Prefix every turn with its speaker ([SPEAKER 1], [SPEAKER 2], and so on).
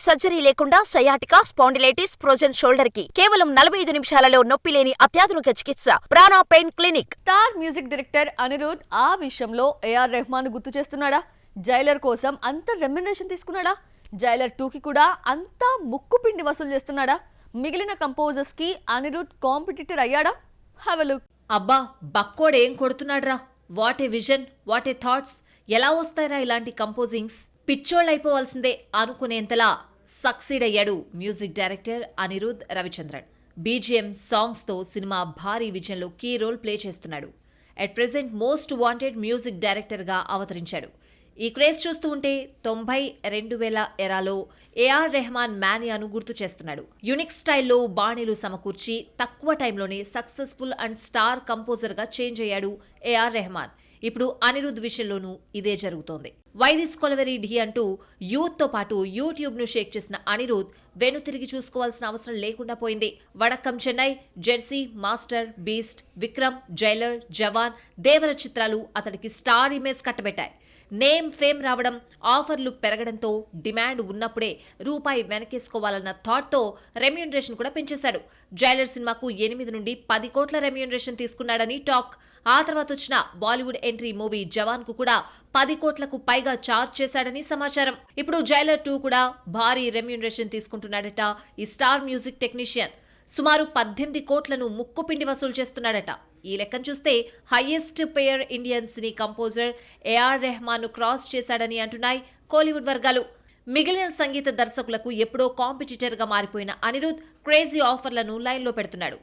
[SPEAKER 1] Surgery లేకుండా sciatica, spondylitis, frozen shoulder కి కేవలం 45 నిమిషాలలో నొప్పి లేని అత్యాధునిక చికిత్స ప్రాణ pain clinic.
[SPEAKER 2] Star music director Anirudh ఆ విషయంలో ఏఆర్ రెహమాన్ గుర్తు చేస్తున్నాడా? జైలర్ కోసం అంత రెమ్యునరేషన్ తీసుకున్నాడా? జైలర్ 2కి కూడా అంతా ముక్కు పిండి వసూలు చేస్తున్నాడా? మిగిలిన కంపోజర్స్ కి అనిరుద్ కాంపిటీటర్ అయ్యాడా? Have a look.
[SPEAKER 3] అబ్బా బక్కోడేం కొడుతున్నాడ్రా! What a vision, what a thoughts! ఎలా వస్తాయిరా ఇలాంటి కంపోజింగ్స్? పిచ్చోళ్ళైపోవాల్సిందే అనుకునేంతలా సక్సీడ్ అయ్యాడు music director Anirudh Ravichandran. BGM సాంగ్స్తో సినిమా భారీ విజయంలో కీ రోల్ ప్లే చేస్తున్నాడు. At present most wanted music డైరెక్టర్గా అవతరించాడు. ఈ క్రేజ్ చూస్తూ ఉంటే 90-2000 ఎరాలో ఏఆర్ రెహమాన్ మానియాను గుర్తు చేస్తున్నాడు. యునిక్ స్టైల్లో బాణీలు సమకూర్చి తక్కువ టైంలోనే సక్సెస్ఫుల్ అండ్ స్టార్ కంపోజర్గా చేంజ్ అయ్యాడు ఏఆర్ రెహమాన్. ఇప్పుడు అనిరుద్ విషయంలోనూ ఇదే జరుగుతోంది. వైదిస్ కొలవెరీ ఢీ అంటూ యూత్తో పాటు యూట్యూబ్ను షేక్ చేసిన అనిరుద్ వెనుతిరిగి చూసుకోవాల్సిన అవసరం లేకుండా పోయింది. Vadakkam Chennai, Jersey, Master, Beast, Vikram, Jailer, Jawan, Devara చిత్రాలు అతడికి స్టార్ ఇమేజ్ కట్టబెట్టాయి. నేమ్ ఫేమ్ రావడం, ఆఫర్లు పెరగడంతో డిమాండ్ ఉన్నప్పుడే రూపాయి వెనకేసుకోవాలన్న థాట్తో రెమ్యూనరేషన్ కూడా పెంచేశాడు. జైలర్ సినిమాకు 8 నుండి 10 కోట్ల రెమ్యూనరేషన్ తీసుకున్నాడని టాక్. ఆ తర్వాత వచ్చిన బాలీవుడ్ ఎంట్రీ మూవీ జవాన్ కు కూడా 10 కోట్లకు పైగా చార్జ్ చేశాడని సమాచారం. ఇప్పుడు జైలర్ 2 కూడా భారీ రెమ్యూనరేషన్ తీసుకుంటున్నాడట ఈ స్టార్ మ్యూజిక్ టెక్నీషియన్. సుమారు 18 కోట్లను ముక్కుపిండి వసూలు చేస్తున్నాడట. ఈ లెక్కను చూస్తే highest payer Indian cine composer AR Rahman ను క్రాస్ చేశాడని అంటున్నాయి కోలీవుడ్ వర్గాలు. మిగిలిన సంగీత దర్శకులకు ఎప్పుడో కాంపిటీటర్ గా మారిపోయిన అనిరుద్ క్రేజీ ఆఫర్లను లైన్లో పెడుతున్నాడు.